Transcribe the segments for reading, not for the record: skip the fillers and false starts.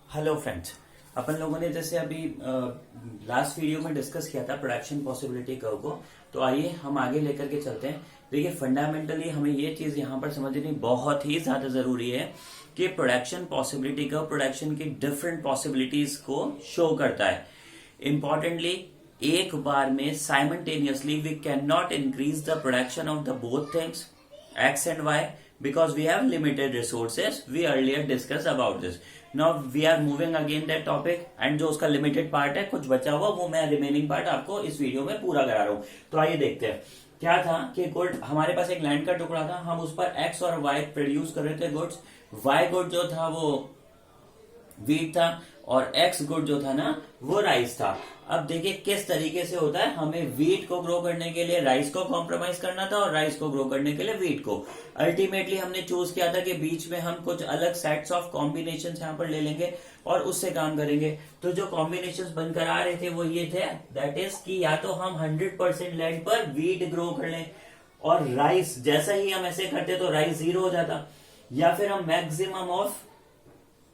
Hello friends. अपन लोगों ने जैसे अभी लास्ट वीडियो में डिस्कस किया था प्रोडक्शन पॉसिबिलिटी कर्व को। तो आइए हम आगे लेकर के चलते हैं। देखिए, फंडामेंटली हमें ये चीज यहाँ पर समझनी बहुत ही ज्यादा जरूरी है कि प्रोडक्शन पॉसिबिलिटी कर्व प्रोडक्शन की डिफरेंट पॉसिबिलिटीज को शो करता है। इंपॉर्टेंटली, एक बार में simultaneously we can not increase the production of the both things x and y because we have limited resources. We earlier discussed about this. Now we are moving again that topic and जो उसका limited part है कुछ बचा हुआ वो मैं remaining part आपको इस वीडियो में पूरा करा रहा हूँ। तो आइए देखते हैं क्या था कि गुड हमारे पास एक लैंड का टुकड़ा था, हम उस पर x और y प्रोड्यूस कर रहे थे गुड्स। y गुड जो था वो वीट था और एक्स गुड जो था ना वो राइस था। अब देखिए किस तरीके से होता है, हमें वीट को ग्रो करने के लिए राइस को कॉम्प्रोमाइज करना था और राइस को ग्रो करने के लिए वीट को। अल्टीमेटली हमने चूज किया था कि बीच में हम कुछ अलग सेट्स ऑफ कॉम्बिनेशन यहाँ पर ले लेंगे और उससे काम करेंगे। तो जो कॉम्बिनेशन बनकर आ रहे थे वो ये थे, दैट इज कि या तो हम 100% लैंड पर वीट ग्रो कर लें और राइस जैसा ही हम ऐसे करते तो राइस 0 हो जाता, या फिर हम मैक्सिमम ऑफ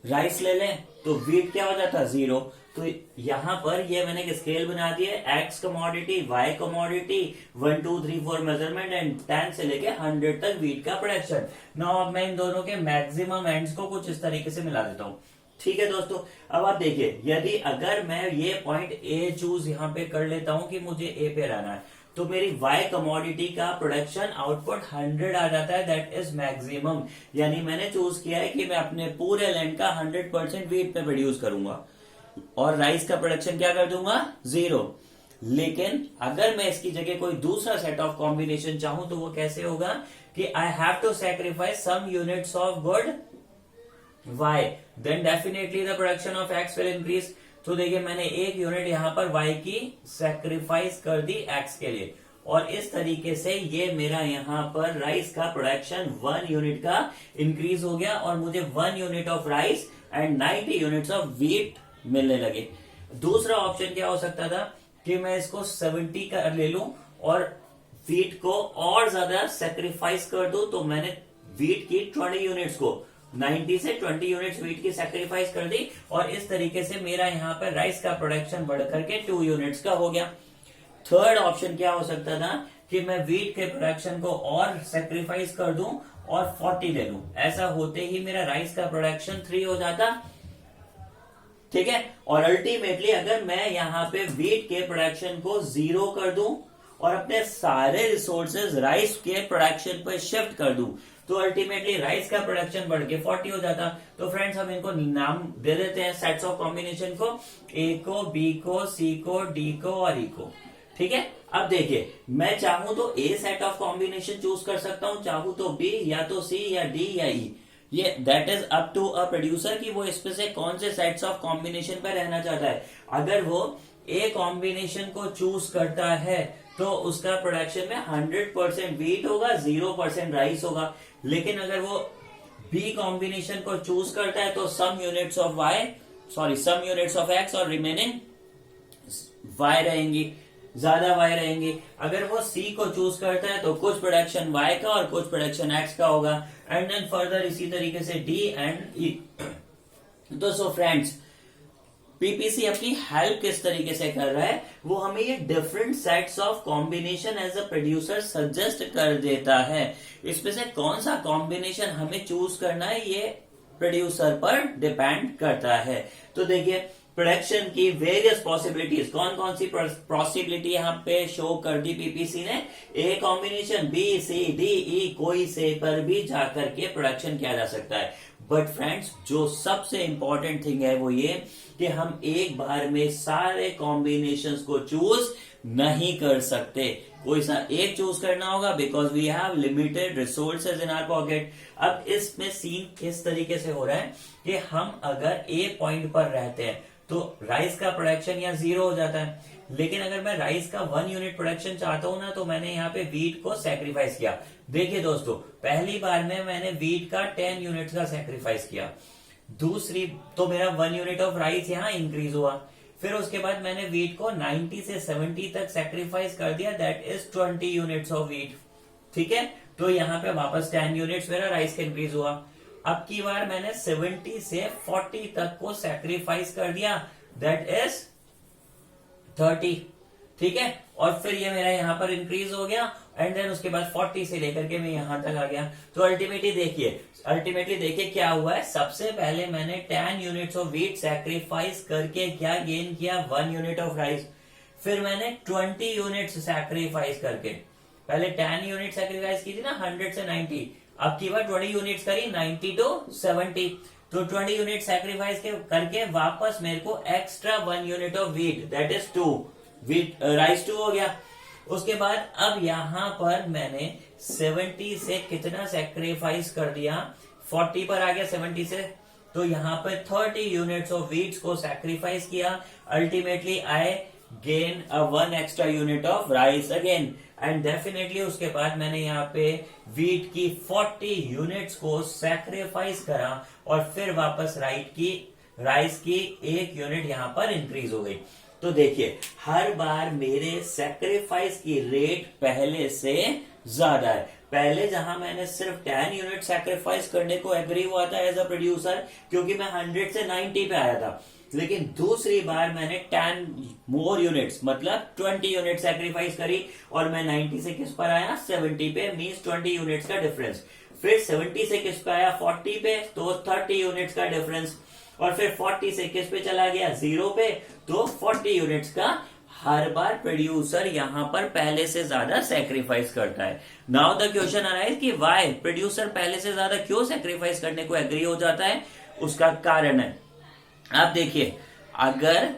राइस ले लें तो वीट क्या हो जाता 0। तो यहां पर ये मैंने एक स्केल बना दी है, X commodity, Y commodity, 1 2 3 4 measurement and 10 से लेके 100 तक वीट का प्रोडक्शन। नाउ अब मैं इन दोनों के मैक्सिमम एंड्स को कुछ इस तरीके से मिला देता हूं। ठीक है दोस्तों, अब आप देखिए, यदि अगर मैं ये पॉइंट ए चूज यहां पे कर लेता हूं कि मुझे ए पे रहना है, तो मेरी वाई कमोडिटी का प्रोडक्शन आउटपुट 100 आ जाता है, दैट इज मैक्सिमम। यानी मैंने चूज किया है कि मैं अपने पूरे लैंड का 100% वीट पे प्रोड्यूस करूंगा और राइस का प्रोडक्शन क्या कर दूंगा 0। लेकिन अगर मैं इसकी जगह कोई दूसरा सेट ऑफ कॉम्बिनेशन चाहूं तो वो कैसे होगा कि I have to sacrifice some units of good y, then definitely the production of x will increase। तो देखिए मैंने एक यूनिट यहाँ पर y की सैक्रिफाइस कर दी x के लिए और इस तरीके से ये मेरा यहाँ पर राइस का प्रोडक्शन 1 यूनिट का इंक्रीज हो गया और मुझे 1 unit of rice and 90 units of wheat मिलने लगे। दूसरा ऑप्शन क्या हो सकता था कि मैं इसको 70 का ले लूं और व्हीट को और ज्यादा सैक्रिफाइस कर दूं। तो मैंने व्हीट की 20 यूनिट्स को 90 से 20 यूनिट्स व्हीट की सैक्रिफाइस कर दी और इस तरीके से मेरा यहाँ पर राइस का प्रोडक्शन बढ़कर के 2 यूनिट्स का हो गया। थर्ड ऑप्शन क्या हो सकता था कि मैं व्हीट के प्रोडक्शन को और सैक्रिफाइस कर दूं और 40 ले लूं। ऐसा होते ही मेरा राइस का प्रोडक्शन 3 हो जाता। ठीक है, और अल्टीमेटली अगर मैं यहाँ पे व्हीट के प्रोडक्शन को 0 कर दूं और अपने सारे रिसोर्सेज राइस के प्रोडक्शन पर शिफ्ट कर दूं तो अल्टीमेटली राइस का प्रोडक्शन बढ़ के 40 हो जाता। तो फ्रेंड्स हम इनको नाम दे देते हैं सेट्स ऑफ कॉम्बिनेशन को, ए को, बी को, सी को, डी को और ई को। ठीक है, अब देखिए मैं चाहूं तो ए सेट ऑफ कॉम्बिनेशन चूज कर सकता हूं, चाहूं तो बी या तो सी या डी या ई। ये that is up to a producer कि वो इसमें से कौन से सेट्स ऑफ कॉम्बिनेशन पर रहना चाहता है। अगर वो ए कॉम्बिनेशन को चूज करता है तो उसका प्रोडक्शन में 100% व्हीट होगा, 0% राइस होगा। लेकिन अगर वो बी कॉम्बिनेशन को चूज करता है तो सम यूनिट्स ऑफ एक्स और रिमेनिंग वाई रहेंगी, ज्यादा वाई रहेंगी। अगर वो सी को चूज करता है तो कुछ प्रोडक्शन वाई का और कुछ प्रोडक्शन एक्स का होगा एंड देन फर्दर इसी तरीके से डी एंड ई। तो सो फ्रेंड्स, पीपीसी अपनी हेल्प किस तरीके से कर रहा है, वो हमें ये different sets of combination as a producer suggest कर देता है। इसमें से कौन सा कॉम्बिनेशन हमें चूज करना है ये प्रोड्यूसर पर डिपेंड करता है। तो देखिए प्रोडक्शन की वेरियस पॉसिबिलिटीज, कौन कौन सी पॉसिबिलिटी यहाँ पे शो कर दी पीपीसी ने। A combination, B C D E, कोई से पर भी जाकर के प्रोडक्शन किया जा सकता है। बट फ्रेंड्स जो सबसे इंपॉर्टेंट थिंग है वो ये कि हम एक बार में सारे कॉम्बिनेशंस को चूज नहीं कर सकते, कोई सा एक चूज करना होगा because we have limited resources in our pocket. अब इसमें सीन इस तरीके से हो रहा है कि हम अगर ए पॉइंट पर रहते हैं तो राइस का प्रोडक्शन यहाँ 0 हो जाता है। लेकिन अगर मैं राइस का 1 यूनिट प्रोडक्शन चाहता हूं ना तो मैंने यहाँ पे व्हीट को सैक्रिफाइस किया। देखिए दोस्तों, पहली बार में मैंने व्हीट का 10 यूनिट का सैक्रिफाइस किया, दूसरी तो मेरा 1 यूनिट ऑफ राइस यहाँ इंक्रीज हुआ। फिर उसके बाद मैंने व्हीट को 90 से 70 तक सैक्रिफाइस कर दिया, that is 20 units of wheat. ठीक है, तो यहाँ पे वापस 10 यूनिट्स मेरा राइस का इंक्रीज हुआ। अब की बार मैंने 70 से 40 तक को सैक्रिफाइस कर दिया, दैट इज 30, ठीक है। और फिर ये मेरा यहां पर इंक्रीज हो गया एंड देन उसके बाद 40 से लेकर के मैं यहां तक आ गया। तो अल्टीमेटली देखिए क्या हुआ है। सबसे पहले मैंने 10 यूनिट्स ऑफ व्हीट सैक्रिफाइस करके क्या गेन किया, 1 यूनिट ऑफ राइस। फिर मैंने 20 यूनिट्स सैक्रिफाइस करके, पहले 10 यूनिट सैक्रिफाइस की थी ना 100 से 90, अब की बार 20 यूनिट्स करी 90 to 70। तो 20 यूनिट सैक्रिफाइस करके वापस मेरे को extra 1 unit of wheat, that is 2 wheat, rice 2 हो गया। उसके बाद अब यहां पर मैंने 70 से कितना सैक्रिफाइस कर दिया, 40 पर आ गया 70 से, तो यहां पर 30 यूनिट्स ऑफ व्हीट्स को सैक्रिफाइस किया। Ultimately I gain a 1 extra unit of rice again and definitely उसके बाद मैंने यहाँ पे व्हीट की 40 यूनिट्स को सैक्रिफाइस करा और फिर वापस राइस की 1 यूनिट यहाँ पर इंक्रीज हो गई। तो देखिए हर बार मेरे सैक्रिफाइस की रेट पहले से ज्यादा है। पहले जहां मैंने सिर्फ 10 यूनिट सैक्रिफाइस करने को एग्री हुआ था एज अ प्रोड्यूसर, क्योंकि मैं 100 से 90 पे आया था, लेकिन दूसरी बार मैंने 10 मोर यूनिट्स मतलब 20 यूनिट सैक्रिफाइस करी और मैं 90 से किस पर आया, 70 पे, मींस 20 यूनिट्स का डिफरेंस। फिर 70 से किस पे आया, 40 पे, तो 30 यूनिट्स का डिफरेंस। और फिर 40 से किस पे चला गया, 0 पे, तो 40 यूनिट्स का। हर बार प्रोड्यूसर यहां पर पहले से ज्यादा सैक्रिफाइस करता है। नाउ द क्वेश्चन अराइज कि व्हाई प्रोड्यूसर पहले से ज्यादा क्यों सैक्रिफाइस करने को एग्री हो जाता है। उसका कारण है, आप देखिए, अगर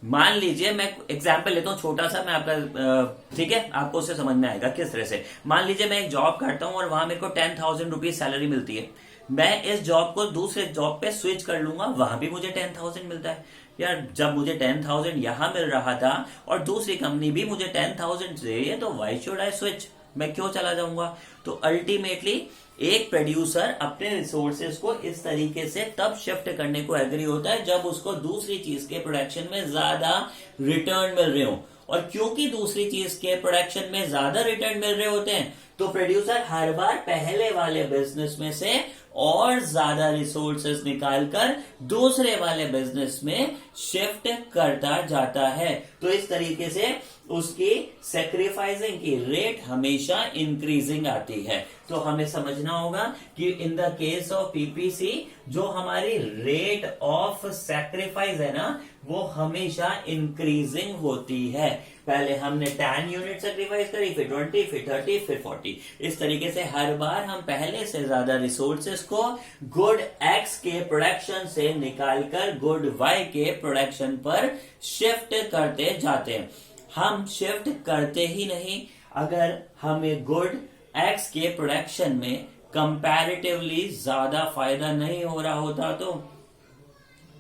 मान लीजिए मैं एग्जाम्पल लेता हूं छोटा सा, मैं आपका ठीक है, आपको उससे समझ में आएगा किस तरह से। मान लीजिए मैं एक जॉब करता हूं और वहां मेरे को 10,000 रुपीज सैलरी मिलती है। मैं इस जॉब को दूसरे जॉब पे स्विच कर लूंगा, वहां भी मुझे 10,000 मिलता है। यार जब मुझे 10,000 यहां मिल रहा था और दूसरी कंपनी भी मुझे 10,000 दे रही है, तो व्हाई शुड आई स्विच, मैं क्यों चला जाऊंगा। तो अल्टीमेटली एक प्रोड्यूसर अपने रिसोर्सेज को इस तरीके से तब शिफ्ट करने को एग्री होता है जब उसको दूसरी चीज के प्रोडक्शन में ज्यादा रिटर्न मिल रहे हो। और क्योंकि दूसरी चीज के प्रोडक्शन में ज्यादा रिटर्न मिल रहे होते हैं, तो प्रोड्यूसर हर बार पहले वाले बिजनेस में से और ज्यादा रिसोर्सेज निकालकर दूसरे वाले बिजनेस में शिफ्ट करता जाता है। तो इस तरीके से उसकी सैक्रिफाइसिंग की रेट हमेशा इंक्रीजिंग आती है। तो हमें समझना होगा कि in the case of PPC जो हमारी रेट ऑफ सैक्रिफाइस है ना, वो हमेशा इंक्रीजिंग होती है। पहले हमने 10 यूनिट सैक्रिफाइस करी, फिर 20, फिर 30, फिर 40। इस तरीके से हर बार हम पहले से ज्यादा रिसोर्सेस को गुड एक्स के प्रोडक्शन से निकालकर गुड वाई के प्रोडक्शन पर शिफ्ट करते जाते हैं। हम शिफ्ट करते ही नहीं, अगर हमें गुड एक्स के प्रोडक्शन में कंपैरेटिवली ज्यादा फायदा नहीं हो रहा होता तो।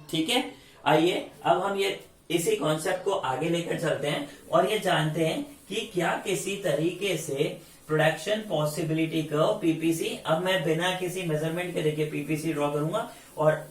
ठीक है, आइए अब हम ये इसी कॉन्सेप्ट को आगे लेकर चलते हैं और ये जानते हैं कि क्या किसी तरीके से प्रोडक्शन पॉसिबिलिटी कर्व पीपीसी, अब मैं बिना किसी मेजरमेंट के देखिए पीपीसी ड्रॉ करूंगा और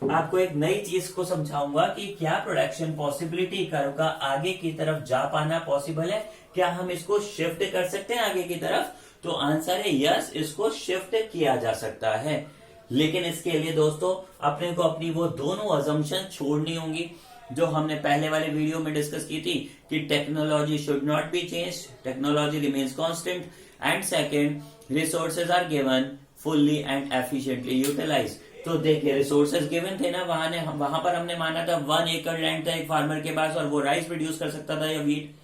आपको एक नई चीज को समझाऊंगा कि क्या प्रोडक्शन पॉसिबिलिटी कर्व का आगे की तरफ जा पाना पॉसिबल है, क्या हम इसको शिफ्ट कर सकते हैं आगे की तरफ। तो आंसर है यस, इसको शिफ्ट किया जा सकता है। लेकिन इसके लिए दोस्तों अपने को अपनी वो दोनों अजम्पशन छोड़नी होंगी जो हमने पहले वाले वीडियो में डिस्कस की थी कि technology should not be change, technology remains constant, and second resources are given fully and efficiently utilize. तो देखिए रिसोर्सेज गिवन थे ना, वहां पर हमने माना था 1 एकड़ लैंड था एक फार्मर के पास और वो राइस प्रोड्यूस कर सकता था या व्हीट।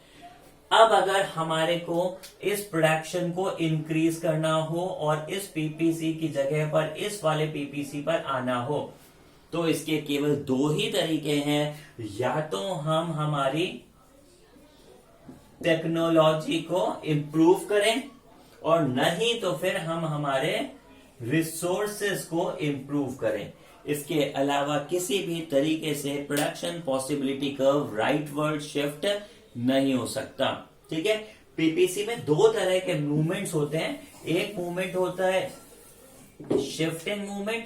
अब अगर हमारे को इस प्रोडक्शन को इंक्रीज करना हो और इस पीपीसी की जगह पर इस वाले पीपीसी पर आना हो, तो इसके केवल 2 ही तरीके हैं। या तो हम हमारी टेक्नोलॉजी को इंप्रूव करें और नहीं तो फिर हम हमारे रिसोर्सेज को इंप्रूव करें। इसके अलावा किसी भी तरीके से production possibility curve rightward shift नहीं हो सकता। ठीक है, पीपीसी में 2 तरह के मूवमेंट्स होते हैं। एक मूवमेंट होता है शिफ्टिंग मूवमेंट,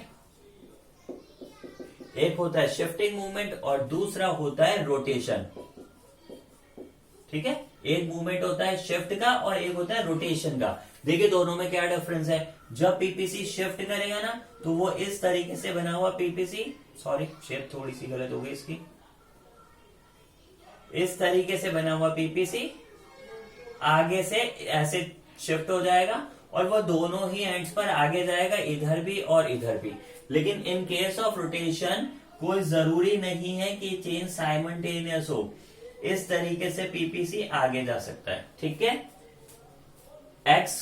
एक होता है शिफ्टिंग मूवमेंट और दूसरा होता है रोटेशन। ठीक है, एक मूवमेंट होता है शिफ्ट का और एक होता है रोटेशन का। देखिए दोनों में क्या डिफरेंस है। जब पीपीसी शिफ्ट करेगा ना तो वो इस तरीके से बना हुआ पीपीसी, सॉरी शेप थोड़ी सी गलत हो गई इसकी, इस तरीके से बना हुआ पीपीसी आगे से ऐसे शिफ्ट हो जाएगा और वो दोनों ही एंड्स पर आगे जाएगा, इधर भी और इधर भी। लेकिन इन केस ऑफ रोटेशन कोई जरूरी नहीं है कि चेंज साइमल्टेनियस हो, इस तरीके से पीपीसी आगे जा सकता है। ठीक है, X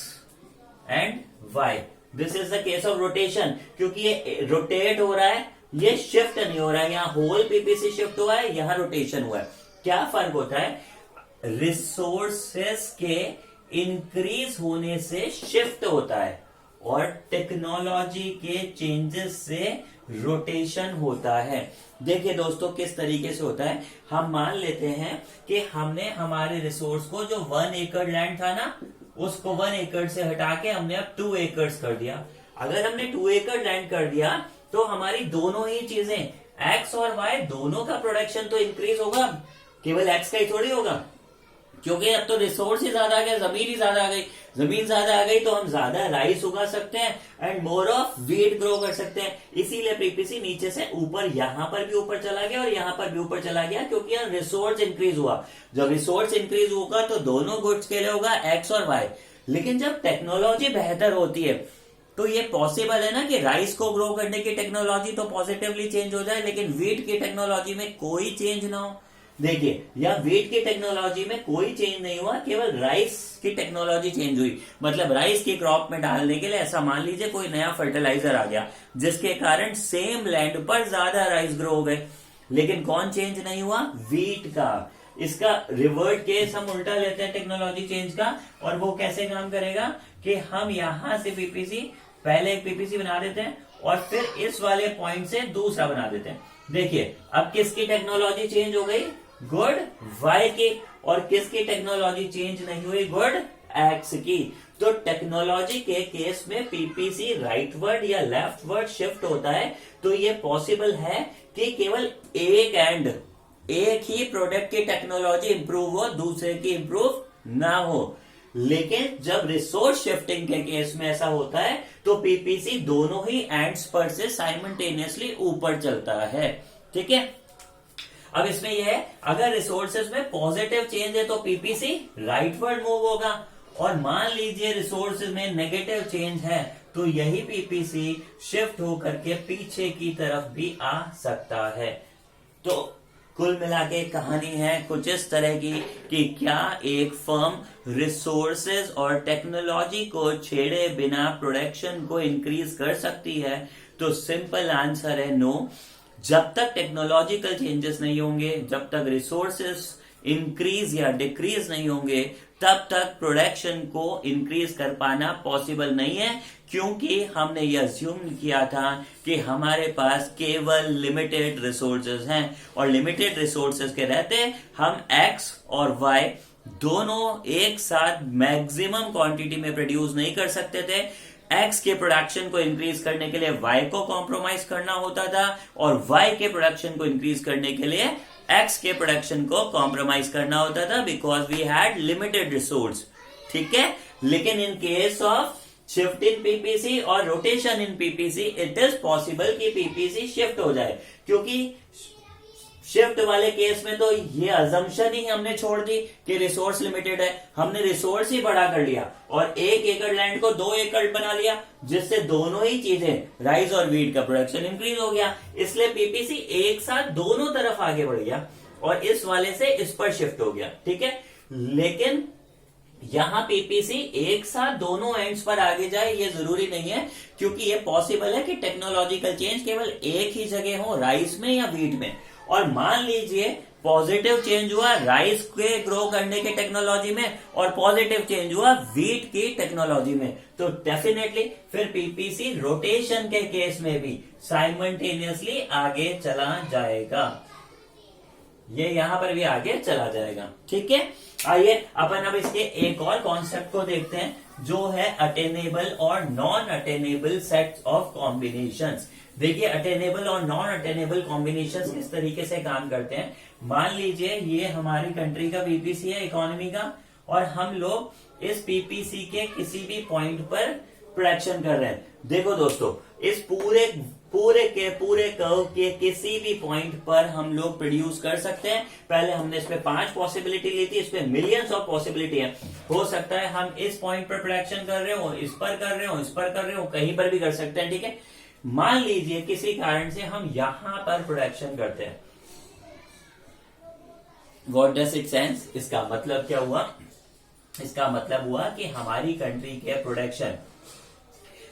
and Y, this is the case of rotation. क्योंकि ये रोटेट हो रहा है, ये शिफ्ट नहीं हो रहा है। यहाँ होल पीपीसी शिफ्ट हुआ है, यहाँ रोटेशन हुआ है। क्या फर्क होता है, रिसोर्सेस के इंक्रीज होने से शिफ्ट होता है और टेक्नोलॉजी के चेंजेस से रोटेशन होता है। देखिए दोस्तों किस तरीके से होता है। हम मान लेते हैं कि हमने हमारे रिसोर्स को, जो 1 एकड़ लैंड था ना, उसको 1 एकड़ से हटा के हमने अब 2 एकड़ कर दिया। अगर हमने 2 एकड़ लैंड कर दिया तो हमारी दोनों ही चीजें एक्स और वाई दोनों का प्रोडक्शन तो इंक्रीज होगा, केवल एक्स का ही थोड़ी होगा। क्योंकि अब तो रिसोर्स ही ज्यादा आ गया, जमीन ही ज्यादा आ गई। जमीन ज्यादा आ गई तो हम ज्यादा राइस उगा सकते हैं and more of wheat grow कर सकते हैं। इसीलिए पीपीसी नीचे से ऊपर, यहां पर भी ऊपर चला गया और यहां पर भी ऊपर चला गया, क्योंकि यहाँ रिसोर्स इंक्रीज हुआ। जब रिसोर्स इंक्रीज होगा तो दोनों गुड्स के लिए होगा एक्स और वाई। लेकिन जब टेक्नोलॉजी बेहतर होती है तो ये पॉसिबल है ना कि राइस को ग्रो करने की टेक्नोलॉजी तो पॉजिटिवली चेंज हो जाए, लेकिन वीट की टेक्नोलॉजी में कोई चेंज ना हो। देखिए, या वीट की टेक्नोलॉजी में कोई चेंज नहीं हुआ, केवल राइस की टेक्नोलॉजी चेंज हुई। मतलब राइस की क्रॉप में डालने के लिए ऐसा मान लीजिए कोई नया फर्टिलाइजर आ गया, जिसके कारण सेम लैंड पर ज्यादा राइस ग्रो हो गए। लेकिन कौन चेंज नहीं हुआ, वीट का। इसका रिवर्ट केस हम उल्टा लेते हैं टेक्नोलॉजी चेंज का, और वो कैसे काम करेगा कि हम यहां से पीपीसी, पहले एक पीपीसी बना देते हैं और फिर इस वाले पॉइंट से दूसरा बना देते हैं। देखिए अब किसकी टेक्नोलॉजी चेंज हो गई, गुड वाई की, और किसकी टेक्नोलॉजी चेंज नहीं हुई, गुड एक्स की। तो टेक्नोलॉजी के केस में पीपीसी राइटवर्ड या लेफ्टवर्ड शिफ्ट होता है, तो ये पॉसिबल है कि केवल एक ही प्रोडक्ट की टेक्नोलॉजी इंप्रूव हो, दूसरे की इंप्रूव ना हो। लेकिन जब रिसोर्स शिफ्टिंग के केस में ऐसा होता है तो पीपीसी दोनों ही एंड्स पर से साइमल्टेनियसली ऊपर चलता है। ठीक है, अब इसमें यह है, अगर रिसोर्सेज में पॉजिटिव चेंज है तो पीपीसी राइटवर्ड मूव होगा, और मान लीजिए रिसोर्सेज में नेगेटिव चेंज है तो यही पीपीसी शिफ्ट होकर के पीछे की तरफ भी आ सकता है। तो कुल मिला के कहानी है कुछ इस तरह की कि क्या एक फर्म रिसोर्सेज और टेक्नोलॉजी को छेड़े बिना प्रोडक्शन को इंक्रीज कर सकती है, तो सिंपल आंसर है नो। जब तक टेक्नोलॉजिकल चेंजेस नहीं होंगे, जब तक रिसोर्सेस इंक्रीज या डिक्रीज नहीं होंगे, तब तक प्रोडक्शन को इंक्रीज कर पाना पॉसिबल नहीं है, क्योंकि हमने ये अज्यूम किया था कि हमारे पास केवल लिमिटेड रिसोर्सेज हैं, और लिमिटेड रिसोर्सेज के रहते हम एक्स और वाई दोनों एक साथ मैक्सिमम क्वांटिटी में प्रोड्यूस नहीं कर सकते थे। एक्स के प्रोडक्शन को इंक्रीज करने के लिए वाई को कॉम्प्रोमाइज करना होता था, और वाई के प्रोडक्शन को इंक्रीज करने के लिए एक्स के प्रोडक्शन को कॉम्प्रोमाइज करना होता था, because we had limited resource. ठीक है, लेकिन in case of shift in PPC और rotation in PPC, it is possible कि पीपीसी शिफ्ट हो जाए, क्योंकि शिफ्ट वाले केस में तो ये अजम्पशन ही हमने छोड़ दी कि रिसोर्स लिमिटेड है। हमने रिसोर्स ही बड़ा कर लिया और 1 एकड़ लैंड को 2 एकड़ बना लिया, जिससे दोनों ही चीजें राइस और वीट का प्रोडक्शन इंक्रीज हो गया। इसलिए पीपीसी एक साथ दोनों तरफ आगे बढ़ गया और इस वाले से इस पर शिफ्ट हो गया। ठीक है, लेकिन यहां पीपीसी एक साथ दोनों एंड्स पर आगे जाए ये जरूरी नहीं है, क्योंकि ये पॉसिबल है कि टेक्नोलॉजिकल चेंज केवल एक ही जगह हो, राइस में या वीट में। और मान लीजिए पॉजिटिव चेंज हुआ राइस के ग्रो करने के टेक्नोलॉजी में और पॉजिटिव चेंज हुआ वीट की टेक्नोलॉजी में, तो डेफिनेटली फिर पीपीसी रोटेशन के केस में भी साइमल्टेनियसली आगे चला जाएगा। ये यहाँ पर भी आगे चला जाएगा। ठीक है, आइए अपन अब इसके एक और कॉन्सेप्ट को देखते हैं जो है अटेनेबल और non attainable sets of combinations. देखिए अटेनेबल और नॉन अटेनेबल कॉम्बिनेशंस किस तरीके से काम करते हैं। मान लीजिए ये हमारी कंट्री का पीपीसी है, इकोनॉमी का, और हम लोग इस पीपीसी के किसी भी पॉइंट पर प्रोडक्शन कर रहे हैं। देखो दोस्तों, इस पूरे कर्व के किसी भी पॉइंट पर हम लोग प्रोड्यूस कर सकते हैं। पहले हमने इसमें 5 पॉसिबिलिटी ली थी, इसमें मिलियंस ऑफ पॉसिबिलिटी है। हो सकता है हम इस पॉइंट पर प्रोडक्शन कर रहे हो, इस पर कर रहे हो, इस पर कर रहे हो, कहीं पर भी कर सकते हैं। ठीक है, मान लीजिए किसी कारण से हम यहां पर प्रोडक्शन करते हैं। What does it sense? इसका मतलब क्या हुआ? इसका मतलब हुआ कि हमारी कंट्री के प्रोडक्शन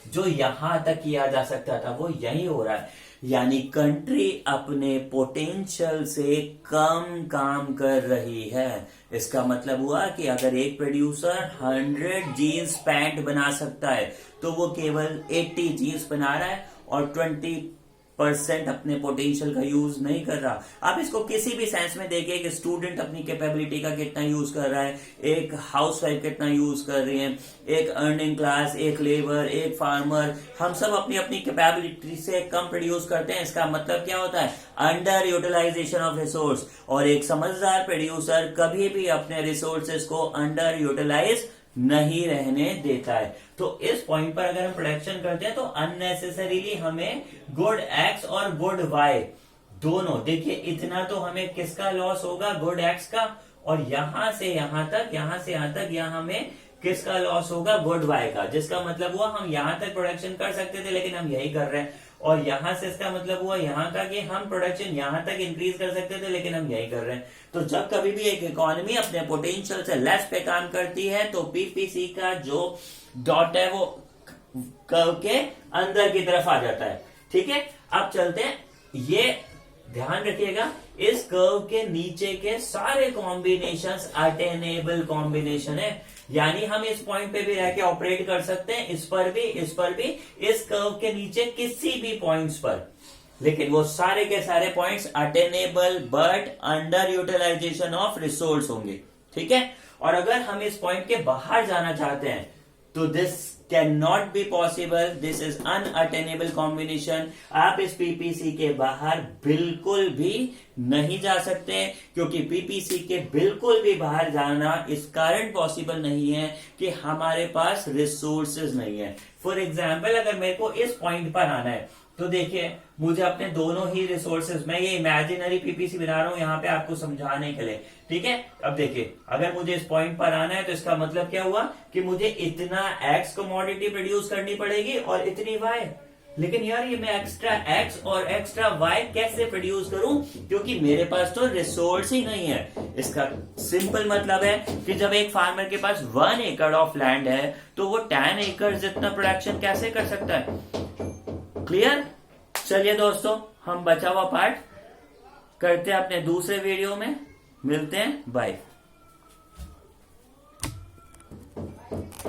जो यहां तक किया जा सकता था वो यही हो रहा है, यानी कंट्री अपने पोटेंशियल से कम काम कर रही है। इसका मतलब हुआ कि अगर एक प्रोड्यूसर 100 जीन्स पैंट बना सकता है तो वो केवल 80 जीन्स बना रहा है और 20% अपने पोटेंशियल का यूज नहीं कर रहा। आप इसको किसी भी सेंस में देखिए कि स्टूडेंट अपनी कैपेबिलिटी का कितना यूज कर रहा है, एक हाउसवाइफ कितना यूज कर रही है, एक अर्निंग क्लास, एक लेबर, एक फार्मर, हम सब अपनी अपनी कैपेबिलिटी से कम प्रोड्यूस करते हैं। इसका मतलब क्या होता है? Under utilization of resource. और एक समझदार प्रोड्यूसर कभी भी अपने रिसोर्सेज को अंडर यूटिलाइज नहीं रहने देता है। तो इस पॉइंट पर अगर हम प्रोडक्शन करते हैं तो अननेसेसरीली हमें गुड एक्स और गुड वाई दोनों, देखिए इतना तो हमें किसका लॉस होगा? गुड एक्स का। और यहां से यहां तक, यहां से यहां तक, यहां हमें किसका लॉस होगा? गुड वाई का। जिसका मतलब हुआ हम यहां तक प्रोडक्शन कर सकते थे लेकिन हम यही कर रहे हैं। और यहां से इसका मतलब हुआ यहां का कि हम प्रोडक्शन यहां तक इंक्रीज कर सकते थे लेकिन हम यही कर रहे हैं। तो जब कभी भी एक इकोनॉमी अपने पोटेंशियल से लेस पे काम करती है तो पीपीसी का जो डॉट है वो कर्व के अंदर की तरफ आ जाता है। ठीक है, अब चलते हैं, ये ध्यान रखिएगा, इस कर्व के नीचे के सारे कॉम्बिनेशंस अटेनेबल कॉम्बिनेशन है, यानी हम इस पॉइंट पे भी रह के ऑपरेट कर सकते हैं, इस पर भी, इस पर भी, इस कर्व के नीचे किसी भी पॉइंट्स पर। लेकिन वो सारे के सारे points attainable but under utilization of resource होंगे। ठीक है, और अगर हम इस पॉइंट के बाहर जाना चाहते हैं तो this can not be possible, this is unattainable combination. आप इस पीपीसी के बाहर बिल्कुल भी नहीं जा सकते क्योंकि पीपीसी के बिल्कुल भी बाहर जाना इस कारण पॉसिबल नहीं है कि हमारे पास रिसोर्सेज नहीं है। फॉर एग्जाम्पल, अगर मेरे को इस पॉइंट पर आना है तो देखिए मुझे अपने दोनों ही रिसोर्सेज, मैं ये इमेजिनरी पीपीसी बना रहा हूं यहां पे आपको समझाने के लिए। ठीक है, अब देखिए अगर मुझे इस पॉइंट पर आना है तो इसका मतलब क्या हुआ कि मुझे इतना एक्स कमोडिटी प्रोड्यूस करनी पड़ेगी और इतनी वाई। लेकिन यार ये मैं एक्स्ट्रा एक्स और एक्स्ट्रा वाई कैसे प्रोड्यूस करूं क्योंकि मेरे पास तो रिसोर्स ही नहीं है। इसका सिंपल मतलब है कि जब एक फार्मर के पास 1 एकड़ ऑफ लैंड है तो वो 10 एकड़ जितना प्रोडक्शन कैसे कर सकता है? क्लियर? चलिए दोस्तों, हम बचा हुआ पार्ट करते हैं अपने दूसरे वीडियो में। मिलते हैं, बाय।